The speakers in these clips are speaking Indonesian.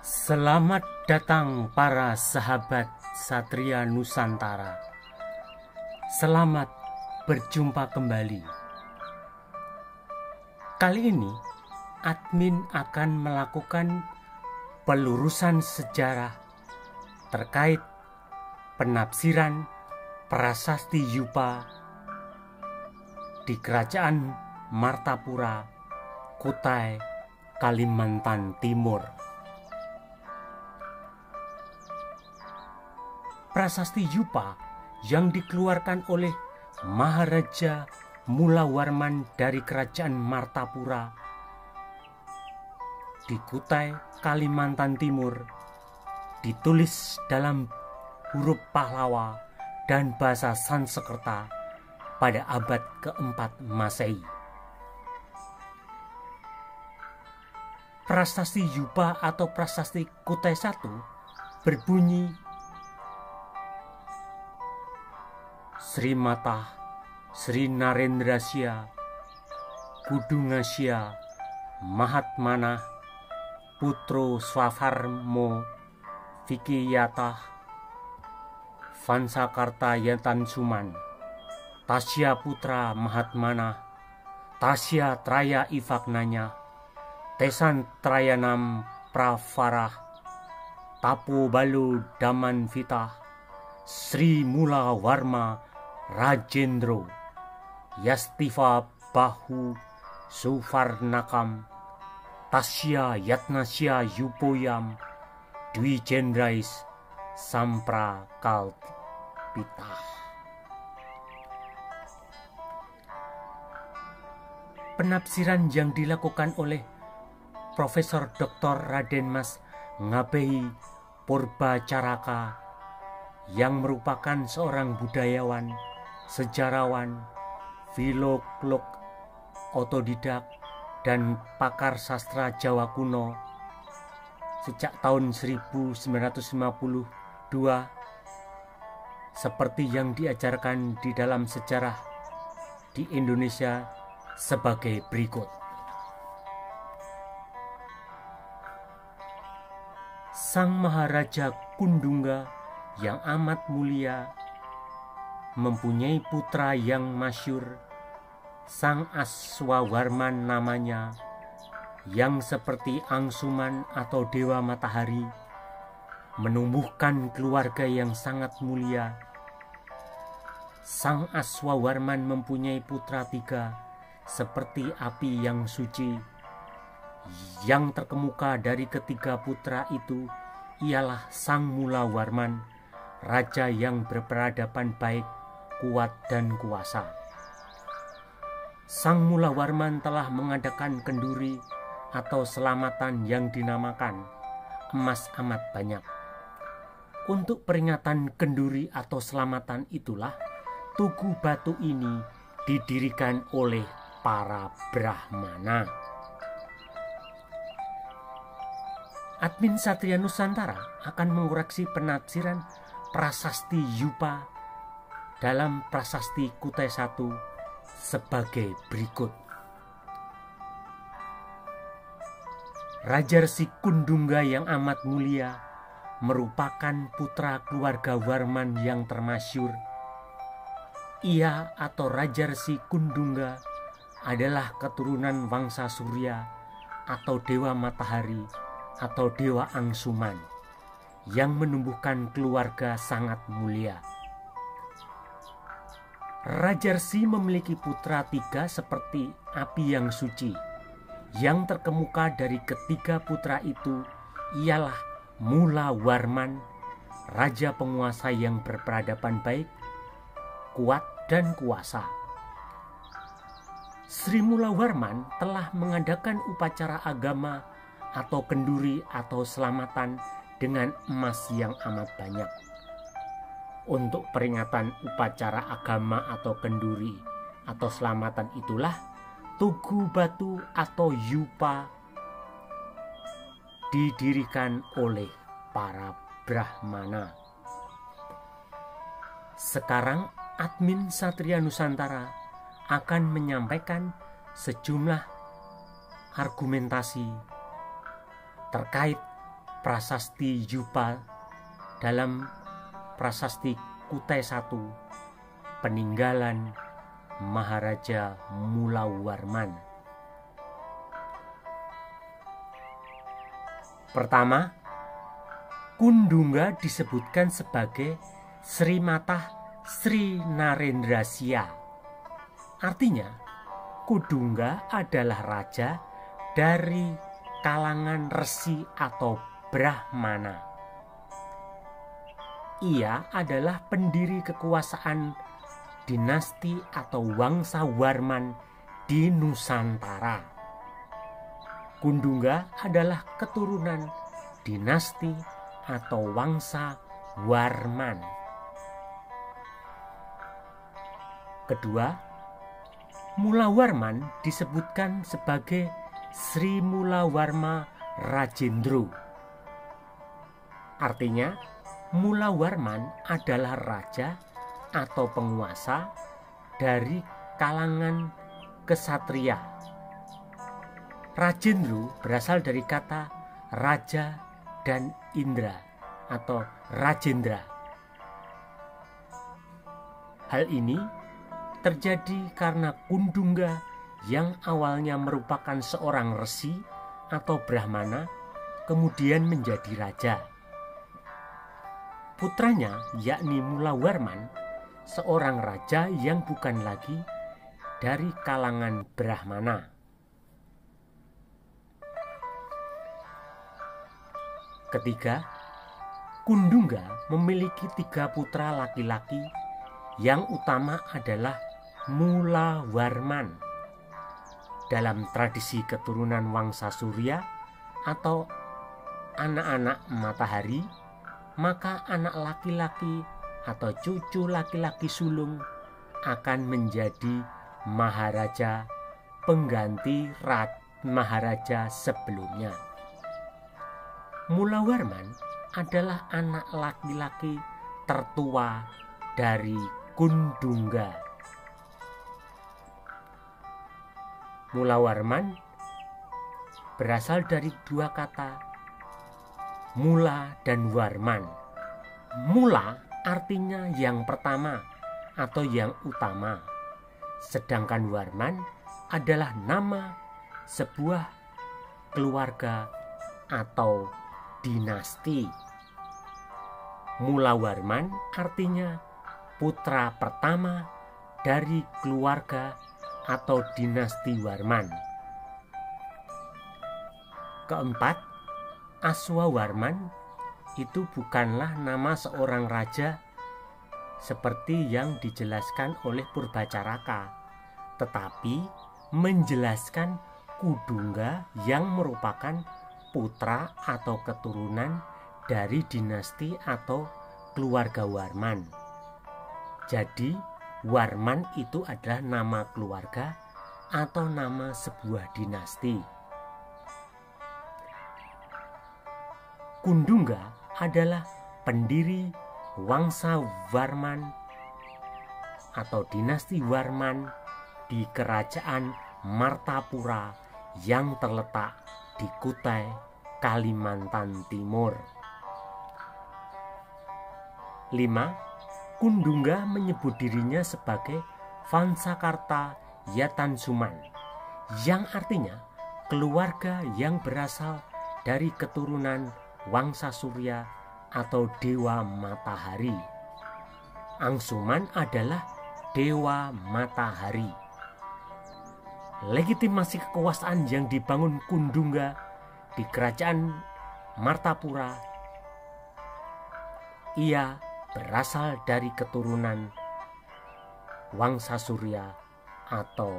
Selamat datang para sahabat Satria Nusantara. Selamat berjumpa kembali. Kali ini admin akan melakukan pelurusan sejarah terkait penafsiran prasasti Yupa di Kerajaan Martapura, Kutai, Kalimantan Timur. Prasasti Yupa yang dikeluarkan oleh Maharaja Mulawarman dari Kerajaan Martapura di Kutai, Kalimantan Timur, ditulis dalam huruf Pahlawa dan bahasa Sanskerta pada abad keempat Masehi. Prasasti Yupa atau Prasasti Kutai I berbunyi Sri Mata Sri Narendrasya Kudungasya Mahatmana Putro Swafarmo Vikiyatah Vansakarta Yatansuman Tasya Putra Mahatmana Tasya Traya Ivaknanya Tesan Trayanam Pravarah Tapo Balu Daman Vitah Sri Mula Warma Rajendro Yastiva Bahu Suvarnakam Tasya Yatnasya Yupoyam Dwijendrais Sampra Kalpitah. Penafsiran yang dilakukan oleh Profesor Dr. Raden Mas Ngabehi Purbacaraka yang merupakan seorang budayawan, sejarawan, filolog, otodidak, dan pakar sastra Jawa kuno sejak tahun 1952 seperti yang diajarkan di dalam sejarah di Indonesia sebagai berikut. Sang Maharaja Kundungga yang amat mulia mempunyai putra yang masyhur, Sang Aswawarman namanya, yang seperti angsuman atau dewa matahari, menumbuhkan keluarga yang sangat mulia. Sang Aswawarman mempunyai putra 3 seperti api yang suci. Yang terkemuka dari ketiga putra itu ialah Sang Mulawarman, raja yang berperadaban baik, kuat, dan kuasa. Sang Mulawarman telah mengadakan kenduri atau selamatan yang dinamakan emas amat banyak. Untuk peringatan kenduri atau selamatan itulah tugu batu ini didirikan oleh para Brahmana. Admin Satria Nusantara akan mengoreksi penafsiran prasasti Yupa dalam Prasasti Kutai I sebagai berikut. Raja Resi Kundungga yang amat mulia merupakan putra keluarga Warman yang termasyhur. Ia atau Raja Resi Kundungga adalah keturunan Wangsa Surya atau Dewa Matahari atau Dewa Angsuman yang menumbuhkan keluarga sangat mulia. Raja Resi memiliki putra 3 seperti api yang suci. Yang terkemuka dari ketiga putra itu ialah Mulawarman, raja penguasa yang berperadaban baik, kuat, dan kuasa. Sri Mulawarman telah mengadakan upacara agama atau kenduri atau selamatan dengan emas yang amat banyak. Untuk peringatan upacara agama atau kenduri atau selamatan itulah tugu batu atau Yupa didirikan oleh para Brahmana. Sekarang admin Satria Nusantara akan menyampaikan sejumlah argumentasi terkait Prasasti Yupa dalam Prasasti Kutai I, peninggalan Maharaja Mulawarman. Pertama, Kundungga disebutkan sebagai Sri Matah Sri Narendrasya. Artinya, Kundungga adalah raja dari kalangan resi atau Brahmana. Ia adalah pendiri kekuasaan dinasti atau Wangsa Warman di Nusantara. Kundungga adalah keturunan dinasti atau Wangsa Warman. Kedua, Mulawarman disebutkan sebagai Sri Mulawarma Rajendro. Artinya, Mulawarman adalah raja atau penguasa dari kalangan kesatria. Rajendro berasal dari kata raja dan indra atau Rajendra. Hal ini terjadi karena Kundungga yang awalnya merupakan seorang resi atau Brahmana kemudian menjadi raja. Putranya yakni Mulawarman, seorang raja yang bukan lagi dari kalangan Brahmana. Ketiga, Kundungga memiliki 3 putra laki-laki, yang utama adalah Mulawarman. Dalam tradisi keturunan Wangsa Surya atau anak-anak matahari, maka anak laki-laki atau cucu laki-laki sulung akan menjadi Maharaja pengganti Maharaja sebelumnya. Mulawarman adalah anak laki-laki tertua dari Kundungga. Mulawarman berasal dari 2 kata, mula dan warman. Mula artinya yang pertama atau yang utama, sedangkan warman adalah nama sebuah keluarga atau dinasti. Mulawarman artinya putra pertama dari keluarga atau dinasti Warman. Keempat, Aswawarman itu bukanlah nama seorang raja seperti yang dijelaskan oleh Purbacaraka, tetapi menjelaskan Kundungga yang merupakan putra atau keturunan dari dinasti atau keluarga Warman. Jadi Warman itu adalah nama keluarga atau nama sebuah dinasti. Kundungga adalah pendiri Wangsa Warman atau dinasti Warman di Kerajaan Martapura yang terletak di Kutai, Kalimantan Timur. 5. Kundungga menyebut dirinya sebagai Vansakarta Yatansuman, yang artinya keluarga yang berasal dari keturunan Wangsa Surya atau Dewa Matahari. Angsuman adalah Dewa Matahari. Legitimasi kekuasaan yang dibangun Kundungga di Kerajaan Martapura, ia berasal dari keturunan Wangsa Surya atau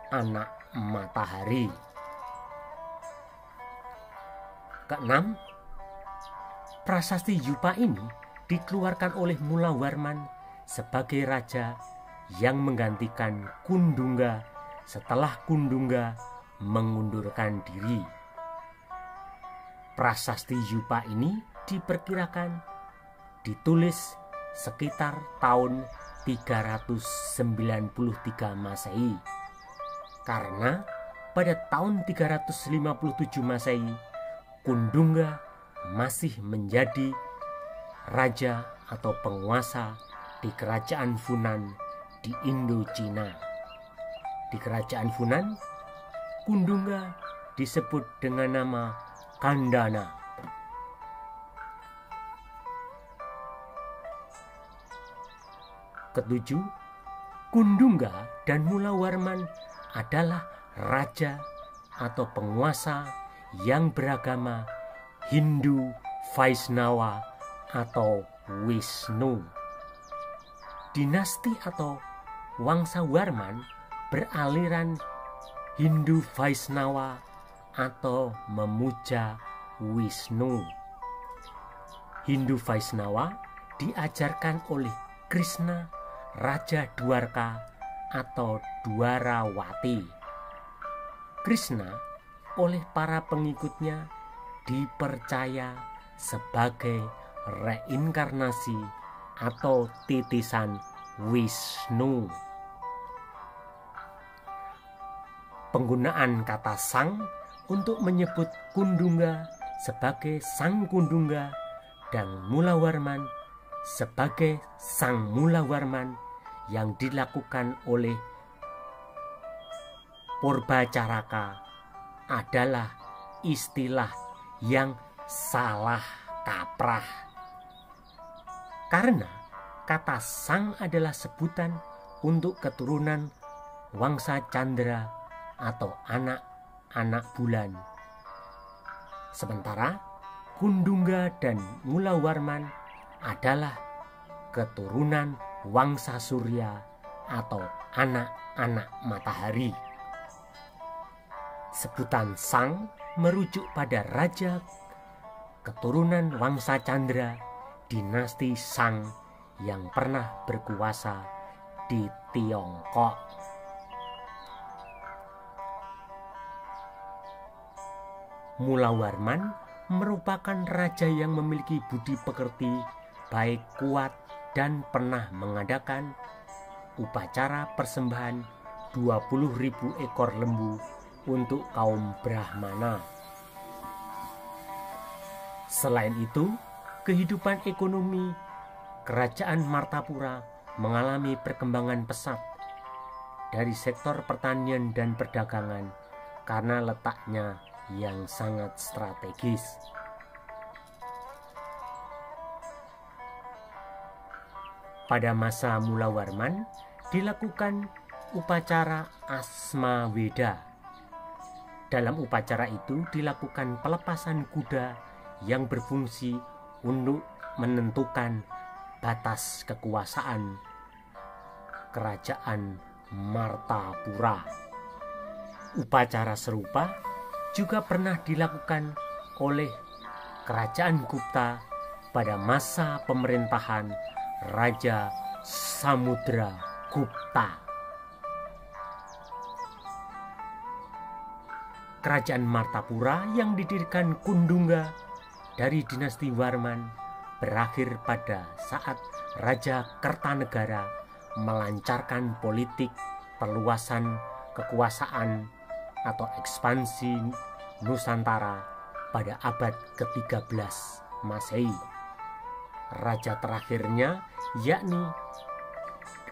anak matahari. Keenam, prasasti Yupa ini dikeluarkan oleh Mulawarman sebagai raja yang menggantikan Kundungga setelah Kundungga mengundurkan diri. Prasasti Yupa ini diperkirakan ditulis sekitar tahun 393 Masehi, karena pada tahun 357 Masehi Kundungga masih menjadi raja atau penguasa di kerajaan Funan di Indochina. Di kerajaan Funan, Kundungga disebut dengan nama Kandana. Ketujuh, Kundungga dan Mulawarman adalah raja atau penguasa yang beragama Hindu Vaishnava atau Wisnu. Dinasti atau Wangsa Warman beraliran Hindu Vaishnava atau memuja Wisnu. Hindu Vaishnava diajarkan oleh Krishna, Raja Dwarka atau Dwarawati. Krishna oleh para pengikutnya dipercaya sebagai reinkarnasi atau titisan Wisnu. Penggunaan kata sang untuk menyebut Kundungga sebagai Sang Kundungga dan Mulawarman sebagai Sang Mulawarman yang dilakukan oleh Purbacaraka adalah istilah yang salah kaprah. Karena kata sang adalah sebutan untuk keturunan Wangsa Candra atau anak-anak bulan. Sementara Kundungga dan Mulawarman adalah keturunan Wangsa Surya atau anak-anak matahari. Sebutan sang merujuk pada raja keturunan Wangsa Candra dinasti Sang yang pernah berkuasa di Tiongkok. Mulawarman merupakan raja yang memiliki budi pekerti baik, kuat, dan pernah mengadakan upacara persembahan 20.000 ekor lembu untuk kaum Brahmana. Selain itu, kehidupan ekonomi kerajaan Martapura mengalami perkembangan pesat dari sektor pertanian dan perdagangan karena letaknya yang sangat strategis. Pada masa Mulawarman dilakukan upacara Asma Weda. Dalam upacara itu dilakukan pelepasan kuda yang berfungsi untuk menentukan batas kekuasaan kerajaan Martapura. Upacara serupa juga pernah dilakukan oleh kerajaan Gupta pada masa pemerintahan Raja Samudra Gupta. Kerajaan Martapura yang didirikan Kundungga dari dinasti Warman berakhir pada saat Raja Kertanegara melancarkan politik perluasan kekuasaan atau ekspansi Nusantara pada abad ke-13 Masehi. Raja terakhirnya yakni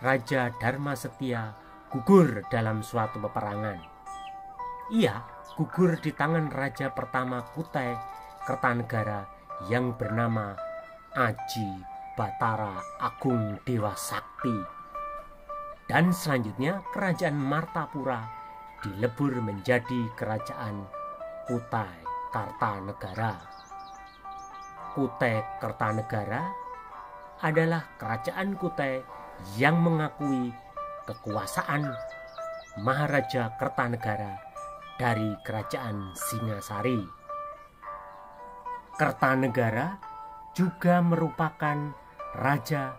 Raja Dharmasetia gugur dalam suatu peperangan. Ia gugur di tangan raja pertama Kutai Kertanegara yang bernama Aji Batara Agung Dewa Sakti. Dan selanjutnya kerajaan Martapura dilebur menjadi kerajaan Kutai Kartanegara. Kutai Kertanegara adalah kerajaan Kutai yang mengakui kekuasaan Maharaja Kertanegara dari kerajaan Singasari. Kertanegara juga merupakan raja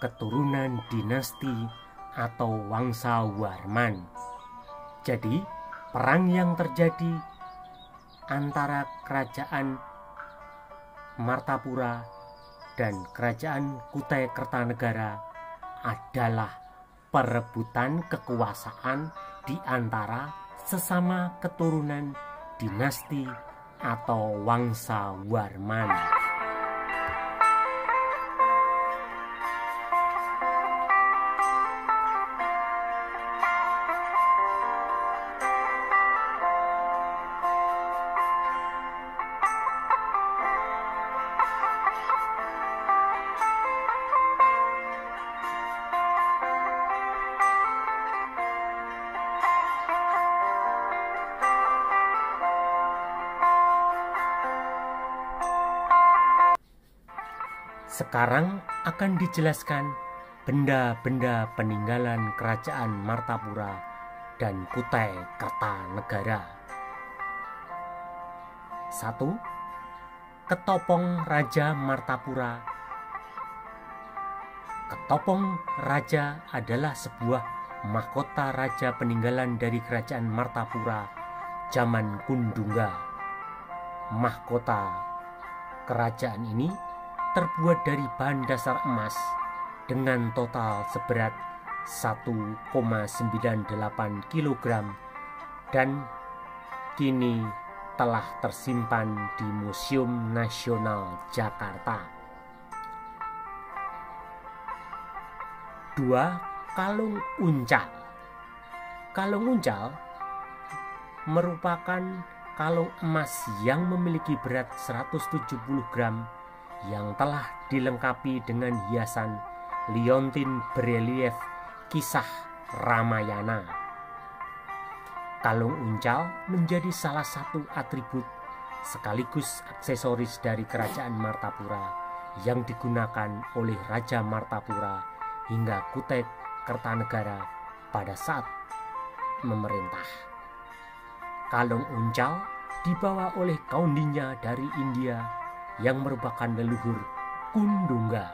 keturunan dinasti atau Wangsa Warman. Jadi, perang yang terjadi antara kerajaan Martapura dan kerajaan Kutai Kertanegara adalah perebutan kekuasaan di antara sesama keturunan dinasti atau Wangsa Warman. Sekarang akan dijelaskan benda-benda peninggalan Kerajaan Martapura dan Kutai Kertanegara. 1. Ketopong Raja Martapura. Ketopong Raja adalah sebuah mahkota raja peninggalan dari Kerajaan Martapura zaman Kundungga. Mahkota kerajaan ini terbuat dari bahan dasar emas dengan total seberat 1,98 kg dan kini telah tersimpan di Museum Nasional Jakarta. 2. Kalung uncal. Kalung uncal merupakan kalung emas yang memiliki berat 170 gram yang telah dilengkapi dengan hiasan liontin berelief kisah Ramayana. Kalung uncal menjadi salah satu atribut sekaligus aksesoris dari Kerajaan Martapura yang digunakan oleh Raja Martapura hingga Kutai Kertanegara pada saat memerintah. Kalung uncal dibawa oleh Kaundinya dari India yang merupakan leluhur Kundungga.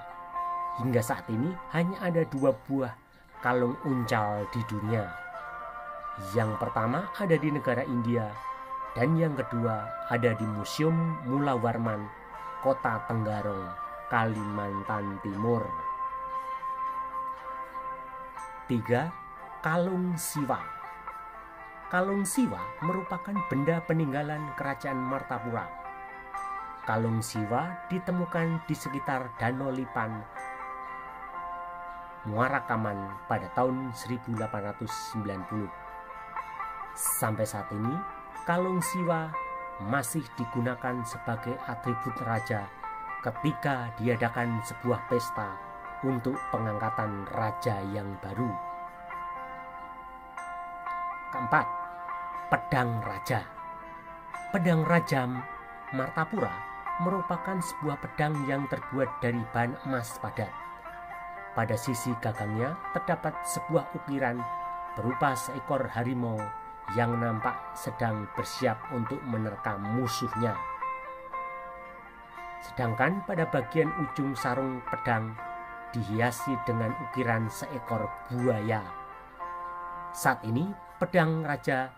Hingga saat ini hanya ada 2 buah kalung uncal di dunia. Yang pertama ada di negara India dan yang kedua ada di Museum Mulawarman, Kota Tenggarong, Kalimantan Timur. 3. Kalung Siwa. Kalung Siwa merupakan benda peninggalan Kerajaan Martapura. Kalung Siwa ditemukan di sekitar Danau Lipan, Muarakaman pada tahun 1890. Sampai saat ini, kalung Siwa masih digunakan sebagai atribut raja ketika diadakan sebuah pesta untuk pengangkatan raja yang baru. 4. Pedang Raja. Pedang Raja Martapura merupakan sebuah pedang yang terbuat dari bahan emas padat. Pada sisi gagangnya terdapat sebuah ukiran berupa seekor harimau yang nampak sedang bersiap untuk menerkam musuhnya. Sedangkan pada bagian ujung sarung pedang dihiasi dengan ukiran seekor buaya. Saat ini pedang raja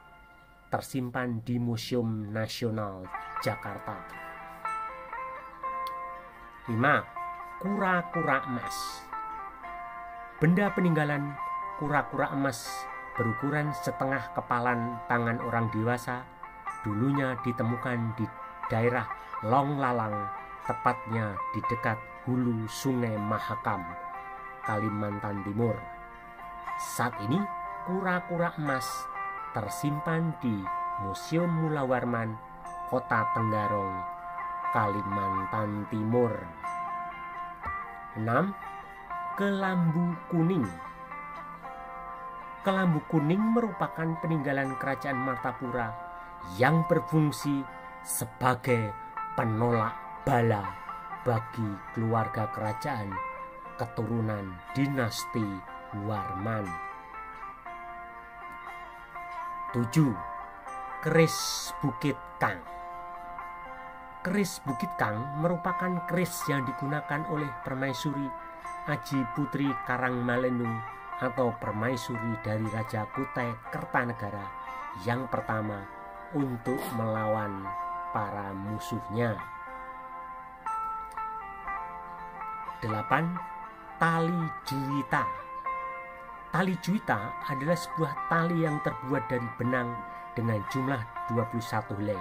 tersimpan di Museum Nasional Jakarta. 5. Kura-kura emas. Benda peninggalan kura-kura emas berukuran setengah kepalan tangan orang dewasa dulunya ditemukan di daerah Longlalang, tepatnya di dekat hulu Sungai Mahakam, Kalimantan Timur. Saat ini kura-kura emas tersimpan di Museum Mulawarman, Kota Tenggarong, Kalimantan Timur. 6. Kelambu kuning. Kelambu kuning merupakan peninggalan Kerajaan Martapura yang berfungsi sebagai penolak bala bagi keluarga kerajaan keturunan dinasti Warman. 7. Keris Bukit Kang. Keris Bukit Kang merupakan keris yang digunakan oleh Permaisuri Aji Putri Karangmalenung atau permaisuri dari Raja Kutai Kertanegara yang pertama untuk melawan para musuhnya. 8. Tali Juwita. Tali Juwita adalah sebuah tali yang terbuat dari benang dengan jumlah 21 helai.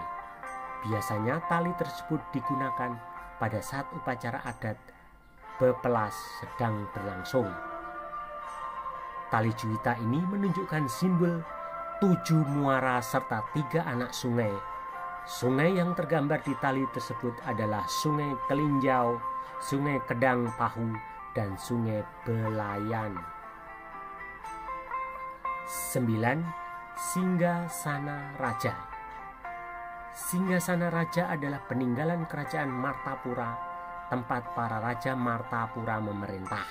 Biasanya tali tersebut digunakan pada saat upacara adat bepelas sedang berlangsung. Tali juwita ini menunjukkan simbol 7 muara serta 3 anak sungai. Sungai yang tergambar di tali tersebut adalah Sungai Kelinjau, Sungai Kedang Pahu, dan Sungai Belayan. 9. Singgasana Raja. Singgasana Raja adalah peninggalan kerajaan Martapura, tempat para raja Martapura memerintah.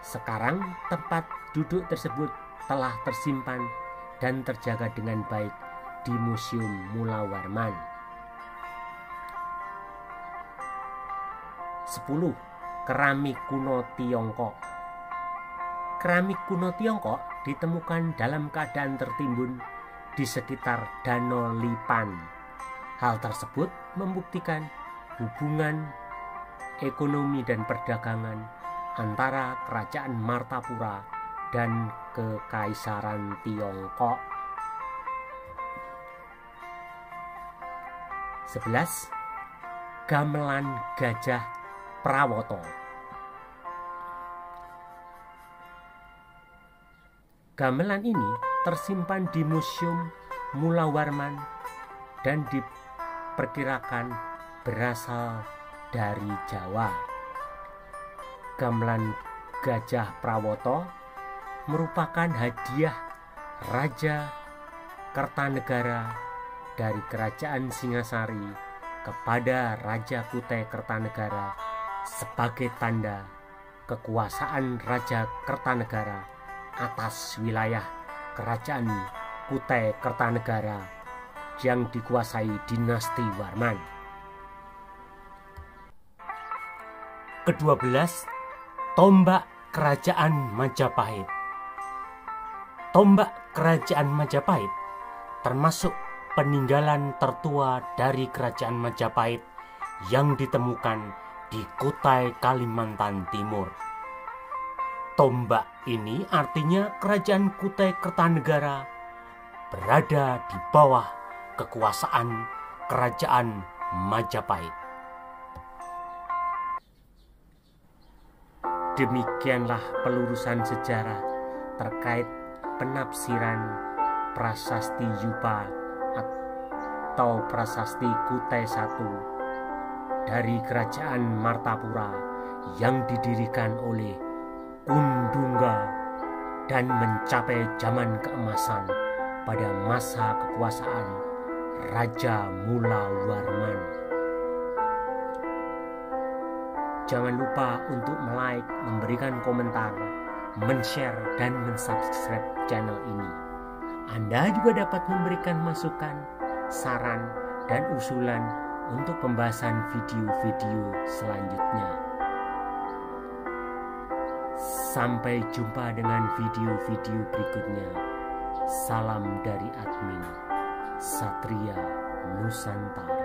Sekarang tempat duduk tersebut telah tersimpan dan terjaga dengan baik di Museum Mulawarman. 10. Keramik kuno Tiongkok. Keramik kuno Tiongkok ditemukan dalam keadaan tertimbun di sekitar Danau Lipan. Hal tersebut membuktikan hubungan ekonomi dan perdagangan antara Kerajaan Martapura dan Kekaisaran Tiongkok. 11. Gamelan Gajah Prawoto. Gamelan ini tersimpan di Museum Mulawarman dan diperkirakan berasal dari Jawa. Gamelan Gajah Prawoto merupakan hadiah Raja Kertanegara dari Kerajaan Singasari kepada Raja Kutai Kertanegara sebagai tanda kekuasaan Raja Kertanegara atas wilayah Kerajaan Kutai Kertanegara yang dikuasai dinasti Warman. Ke-12. Tombak Kerajaan Majapahit. Tombak Kerajaan Majapahit termasuk peninggalan tertua dari Kerajaan Majapahit yang ditemukan di Kutai, Kalimantan Timur. Tombak ini artinya Kerajaan Kutai Kertanegara berada di bawah kekuasaan Kerajaan Majapahit. Demikianlah pelurusan sejarah terkait penafsiran Prasasti Yupa atau Prasasti Kutai I dari Kerajaan Martapura yang didirikan oleh Kundungga dan mencapai zaman keemasan pada masa kekuasaan Raja Mulawarman. Jangan lupa untuk like, memberikan komentar, men-share, dan men-subscribe channel ini. Anda juga dapat memberikan masukan, saran, dan usulan untuk pembahasan video-video selanjutnya. Sampai jumpa dengan video-video berikutnya. Salam dari admin Satria Nusantara.